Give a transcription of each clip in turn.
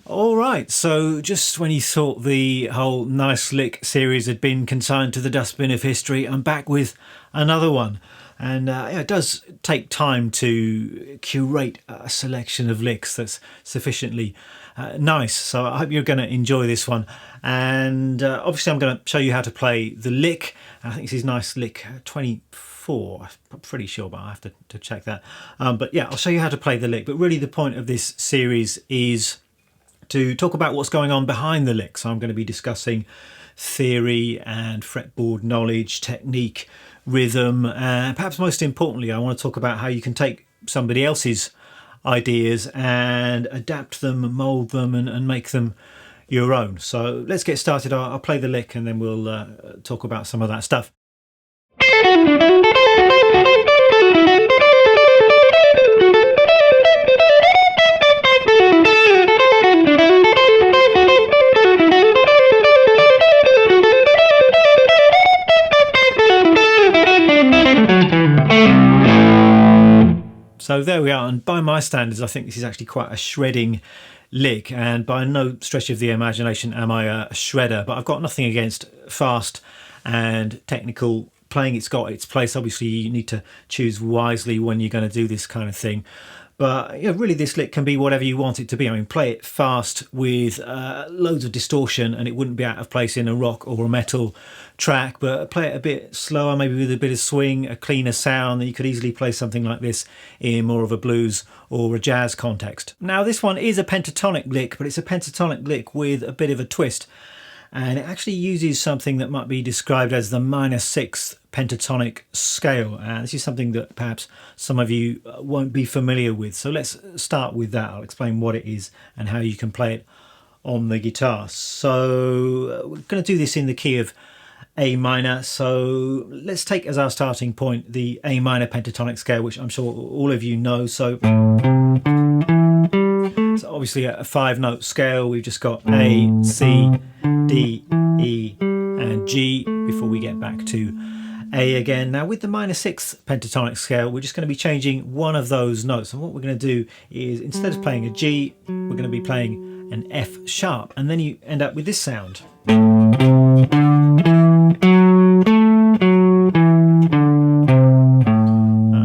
All right, so just when you thought the whole Nice Lick series had been consigned to the dustbin of history, I'm back with another one. And it does take time to curate a selection of licks that's sufficiently nice. So I hope you're going to enjoy this one. And obviously I'm going to show you how to play the lick. I think this is Nice Lick 24. I'm pretty sure, but I have to check that. But yeah, I'll show you how to play the lick. But really the point of this series is to talk about what's going on behind the lick. So I'm going to be discussing theory and fretboard knowledge, technique, rhythm, and perhaps most importantly, I want to talk about how you can take somebody else's ideas and adapt them, mould them, and make them your own. So let's get started. I'll play the lick and then we'll talk about some of that stuff. So there we are, and by my standards I think this is actually quite a shredding lick, and by no stretch of the imagination am I a shredder, but I've got nothing against fast and technical playing. It's got its place. Obviously you need to choose wisely when you're going to do this kind of thing, but really this lick can be whatever you want it to be. I mean, play it fast with loads of distortion and it wouldn't be out of place in a rock or a metal track, but play it a bit slower, maybe with a bit of swing, a cleaner sound. Then you could easily play something like this in more of a blues or a jazz context. Now this one is a pentatonic lick, but it's a pentatonic lick with a bit of a twist, and it actually uses something that might be described as the minor 6th pentatonic scale, and this is something that perhaps some of you won't be familiar with. So let's start with that. I'll explain what it is and how you can play it on the guitar. So we're going to do this in the key of A minor, so let's take as our starting point the A minor pentatonic scale, which I'm sure all of you know. So obviously a 5-note scale. We've just got A, C, D, E and G before we get back to A again. Now with the minor 6th pentatonic scale, we're just going to be changing one of those notes, and what we're going to do is, instead of playing a G, we're going to be playing an F sharp, and then you end up with this sound.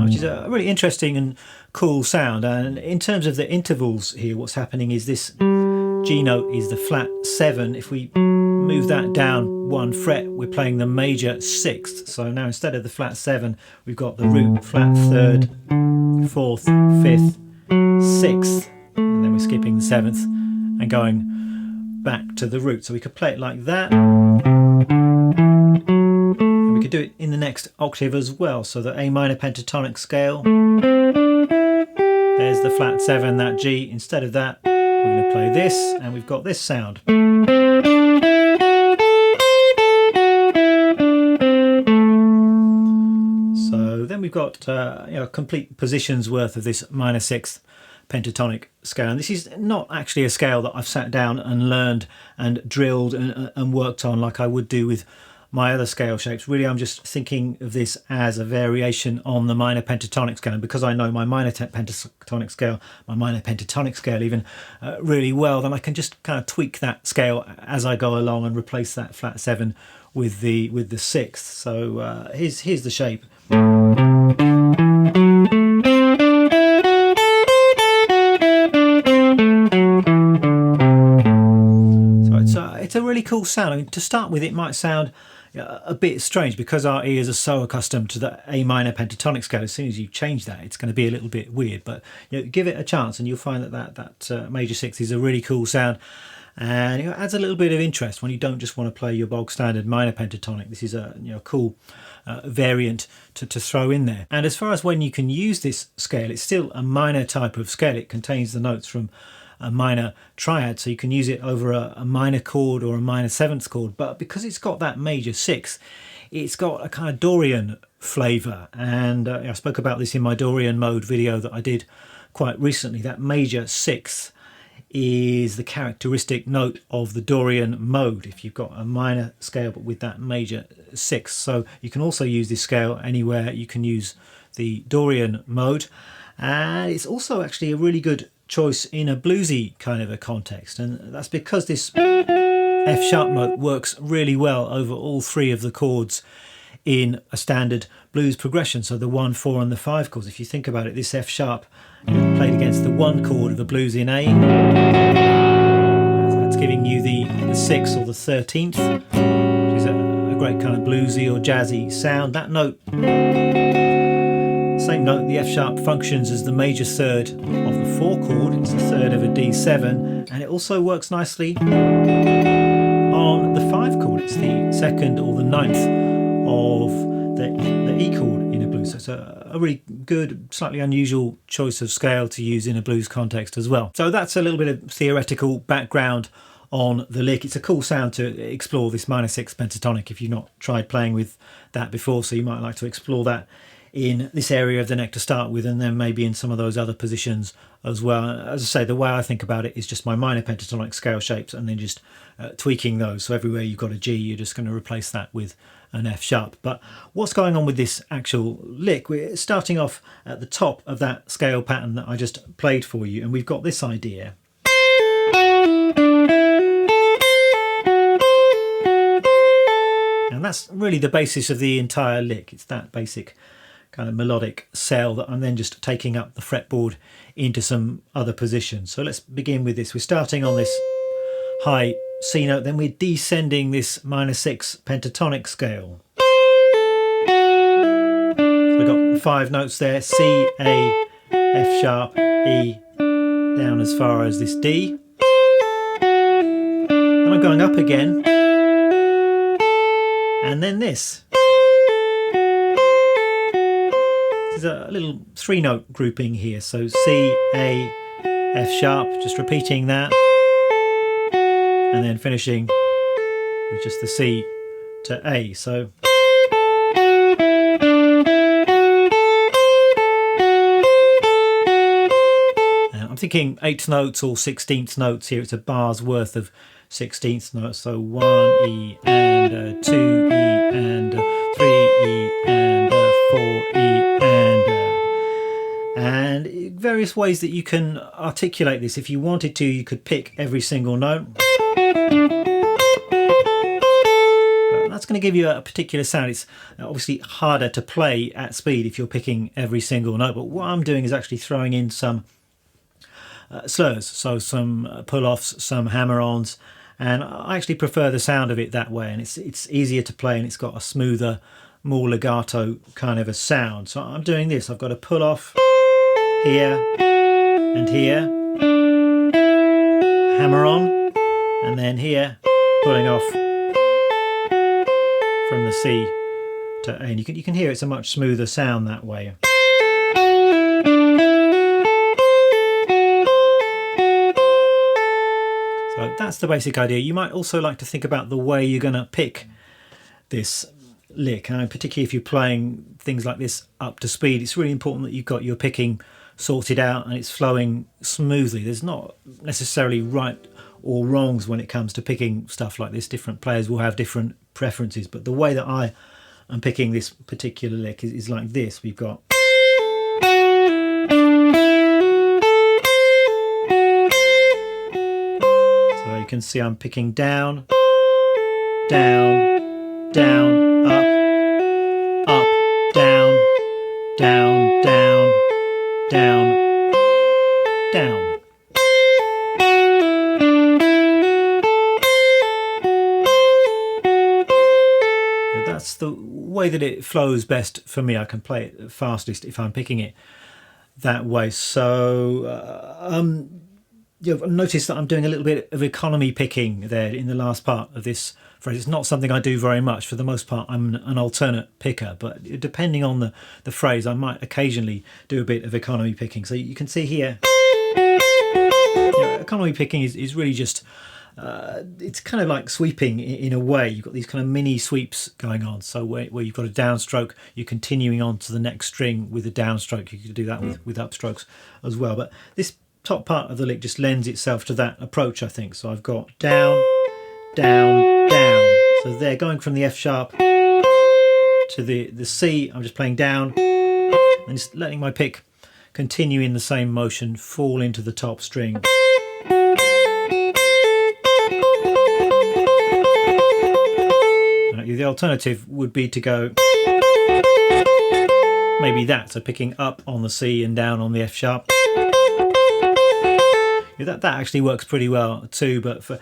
Which is a really interesting and cool sound. And in terms of the intervals here, what's happening is this G note is the flat 7. If we move that down 1 fret, we're playing the major 6th. So now instead of the flat 7, we've got the root flat 3rd, 4th, 5th, 6th, and then we're skipping the 7th and going back to the root. So we could play it like that. And we could do it in the next octave as well. So the A minor pentatonic scale, there's the flat 7, that G. Instead of that, we're going to play this, and we've got this sound. So then we've got complete positions worth of this minor 6th pentatonic scale, and this is not actually a scale that I've sat down and learned and drilled and worked on like I would do with my other scale shapes. Really, I'm just thinking of this as a variation on the minor pentatonic scale, and because I know my minor pentatonic scale, my minor pentatonic scale even really well, then I can just kind of tweak that scale as I go along and replace that flat 7 with the 6th. So here's the shape. It's a really cool sound. I mean, to start with, it might sound a bit strange because our ears are so accustomed to the A minor pentatonic scale. As soon as you change that, it's going to be a little bit weird, but give it a chance and you'll find that major 6th is a really cool sound, and it adds a little bit of interest when you don't just want to play your bog standard minor pentatonic. This is a cool variant to throw in there. And as far as when you can use this scale, it's still a minor type of scale. It contains the notes from a minor triad, so you can use it over a minor chord or a minor 7th chord, but because it's got that major 6th, it's got a kind of Dorian flavour, and I spoke about this in my Dorian mode video that I did quite recently. That major 6th is the characteristic note of the Dorian mode if you've got a minor scale but with that major 6th. So you can also use this scale anywhere. You can use the Dorian mode, And it's also actually a really good choice in a bluesy kind of a context, and that's because this F sharp note works really well over all three of the chords in a standard blues progression, so the 1, 4 and the 5 chords. If you think about it, this F sharp played against the 1 chord of a blues in A, that's giving you the 6th or the 13th, which is a great kind of bluesy or jazzy sound. That note, same note, the F sharp, functions as the major third of the 4 chord. It's the third of a D7, and it also works nicely on the 5 chord. It's the second or the 9th of the E chord in a blues. So it's a really good, slightly unusual choice of scale to use in a blues context as well. So that's a little bit of theoretical background on the lick. It's a cool sound to explore, this minor 6th pentatonic, if you've not tried playing with that before, so you might like to explore that in this area of the neck to start with, and then maybe in some of those other positions as well. As I say, the way I think about it is just my minor pentatonic scale shapes and then just tweaking those. So everywhere you've got a G, you're just going to replace that with an F sharp. But what's going on with this actual lick? We're starting off at the top of that scale pattern that I just played for you, and we've got this idea. And that's really the basis of the entire lick. It's that basic kind of melodic cell that I'm then just taking up the fretboard into some other positions. So let's begin with this. We're starting on this high C note, then we're descending this minor 6 pentatonic scale. So we've got 5 notes there: C, A, F sharp, E, down as far as this D. Then I'm going up again, and then this. There's a little 3-note grouping here, so C, A, F sharp, just repeating that, and then finishing with just the C to A. So I'm thinking 8th notes or 16th notes here. It's a bar's worth of 16th notes, so 1 E and 2 E and 3 E and 4 E and various ways that you can articulate this. If you wanted to, you could pick every single note. But that's going to give you a particular sound. It's obviously harder to play at speed if you're picking every single note, but what I'm doing is actually throwing in some slurs, so some pull-offs, some hammer-ons, and I actually prefer the sound of it that way, and it's easier to play, and it's got a smoother, more legato kind of a sound. So I'm doing this. I've got a pull-off here and here, hammer-on, and then here, pulling off from the C to A, and you can hear it's a much smoother sound that way. So that's the basic idea. You might also like to think about the way you're going to pick this lick, and particularly if you're playing things like this up to speed, it's really important that you've got your picking sorted out and it's flowing smoothly. There's not necessarily right or wrongs when it comes to picking stuff like this. Different players will have different preferences, but the way that I am picking this particular lick is like this. We've got you can see I'm picking down, down, down, up, up, down, down, down, down, down. That's the way that it flows best for me. I can play it fastest if I'm picking it that way. So you've noticed that I'm doing a little bit of economy picking there in the last part of this phrase. It's not something I do very much. For the most part, I'm an alternate picker, but depending on the phrase, I might occasionally do a bit of economy picking. So you can see here, economy picking is really just, it's kind of like sweeping in a way. You've got these kind of mini sweeps going on. So where you've got a downstroke, you're continuing on to the next string with a downstroke. You could do that with upstrokes as well. But this top part of the lick just lends itself to that approach, I think. So I've got down, down, down. So they're going from the F sharp to the C. I'm just playing down and just letting my pick continue in the same motion, fall into the top string. The alternative would be to go maybe that, so picking up on the C and down on the F sharp. That actually works pretty well too, but for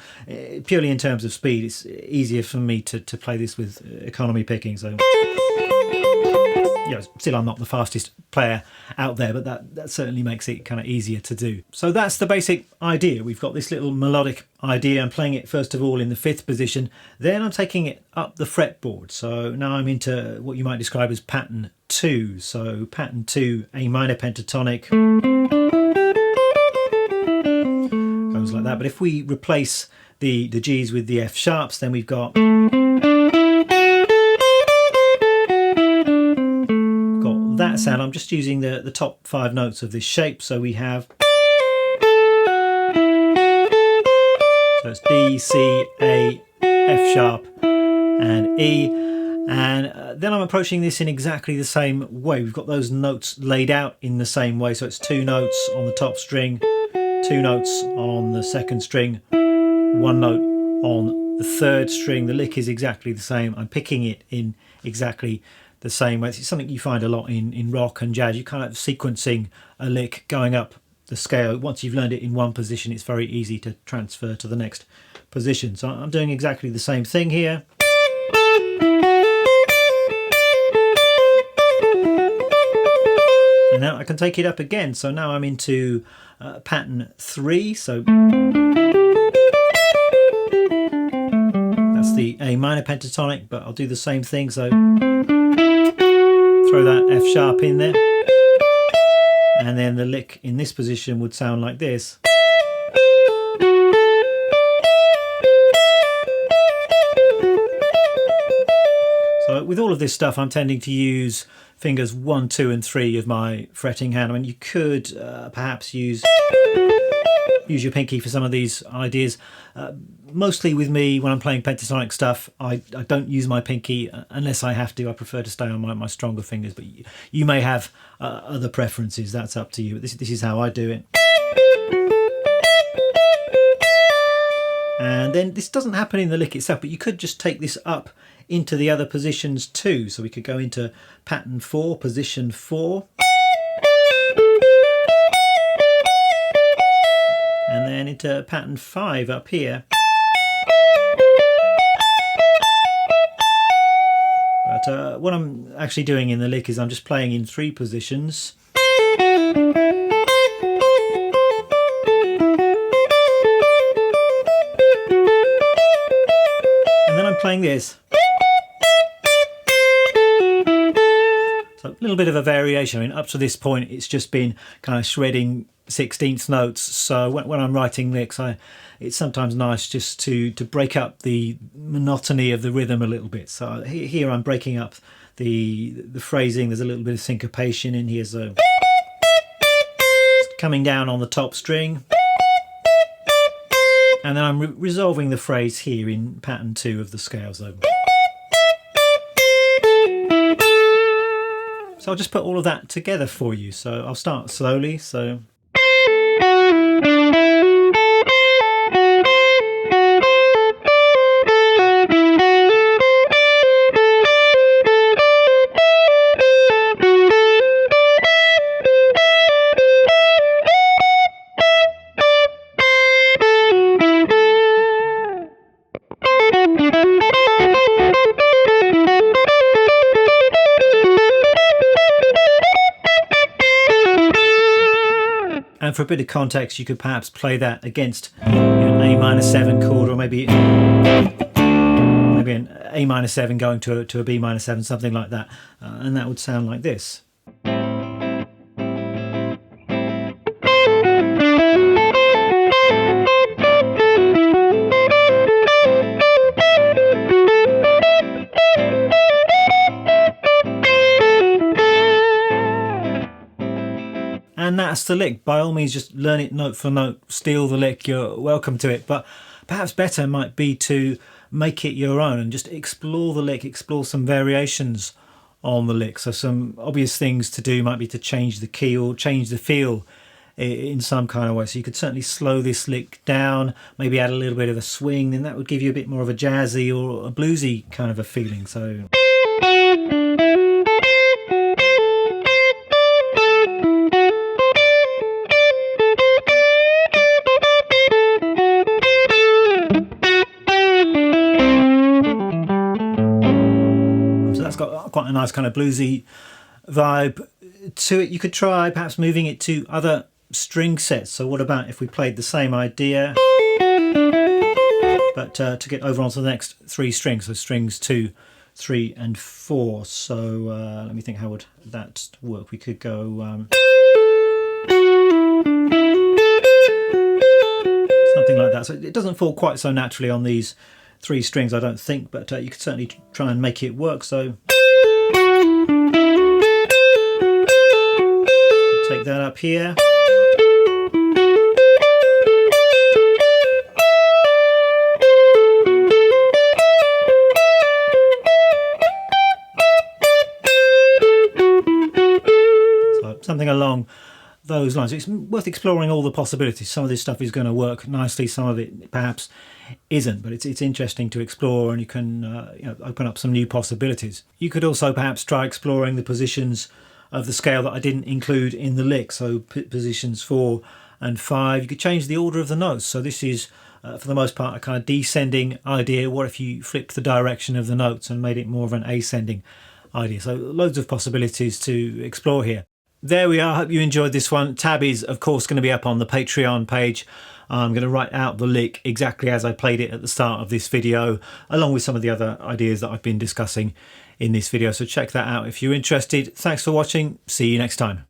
purely in terms of speed, it's easier for me to play this with economy picking. So still I'm not the fastest player out there, but that certainly makes it kind of easier to do. So that's the basic idea. We've got this little melodic idea. I'm playing it first of all in the 5th position, then I'm taking it up the fretboard. So now I'm into what you might describe as pattern 2. So pattern 2, A minor pentatonic, goes like that. But if we replace the G's with the F sharps, then we've got that sound. I'm just using the top 5 notes of this shape. So we have, so it's D, C, A, F sharp and E, and then I'm approaching this in exactly the same way. We've got those notes laid out in the same way, so it's 2 notes on the top string, 2 notes on the 2nd string, 1 note on the 3rd string. The lick is exactly the same. I'm picking it in exactly the same way. It's something you find a lot in rock and jazz. You're kind of sequencing a lick going up the scale. Once you've learned it in one position, it's very easy to transfer to the next position. So I'm doing exactly the same thing here. And now I can take it up again. So now I'm into pattern 3. So that's the A minor pentatonic, but I'll do the same thing. So throw that F sharp in there, and then the lick in this position would sound like this. So with all of this stuff, I'm tending to use fingers 1, 2 and 3 of my fretting hand. I mean, you could perhaps use your pinky for some of these ideas. Mostly with me, when I'm playing pentatonic stuff, I don't use my pinky unless I have to. I prefer to stay on my stronger fingers, but you may have other preferences. That's up to you. This is how I do it. And then this doesn't happen in the lick itself, but you could just take this up into the other positions too. So we could go into pattern 4, position 4. And then into pattern 5 up here. But what I'm actually doing in the lick is I'm just playing in 3 positions. And then I'm playing this. So a little bit of a variation. I mean, up to this point, it's just been kind of shredding 16th notes. So when I'm writing licks, it's sometimes nice just to break up the monotony of the rhythm a little bit. So here I'm breaking up the phrasing. There's a little bit of syncopation in here. So coming down on the top string, and then I'm resolving the phrase here in pattern 2 of the scale. So I'll just put all of that together for you. So I'll start slowly. So and for a bit of context, you could perhaps play that against an A minor 7 chord, or maybe an A minor 7 going to a B minor 7, something like that, and that would sound like this. And that's the lick. By all means, just learn it note for note, steal the lick, you're welcome to it. But perhaps better might be to make it your own and just explore the lick, explore some variations on the lick. So some obvious things to do might be to change the key or change the feel in some kind of way. So you could certainly slow this lick down, maybe add a little bit of a swing, and that would give you a bit more of a jazzy or a bluesy kind of a feeling. So that's got quite a nice kind of bluesy vibe to it. You could try perhaps moving it to other string sets. So what about if we played the same idea, but to get over onto the next 3 strings, so strings 2, 3 and 4. So let me think, how would that work? We could go something like that. So it doesn't fall quite so naturally on these 3 strings, I don't think, but you could certainly try and make it work. So take that up here. So something along those lines. It's worth exploring all the possibilities. Some of this stuff is going to work nicely, some of it perhaps isn't, but it's interesting to explore, and you can open up some new possibilities. You could also perhaps try exploring the positions of the scale that I didn't include in the lick, so positions 4 and 5. You could change the order of the notes. So this is for the most part a kind of descending idea. What if you flipped the direction of the notes and made it more of an ascending idea? So loads of possibilities to explore here. There we are. I hope you enjoyed this one. Tab is of course going to be up on the Patreon page. I'm going to write out the lick exactly as I played it at the start of this video, along with some of the other ideas that I've been discussing in this video. So check that out if you're interested. Thanks for watching. See you next time.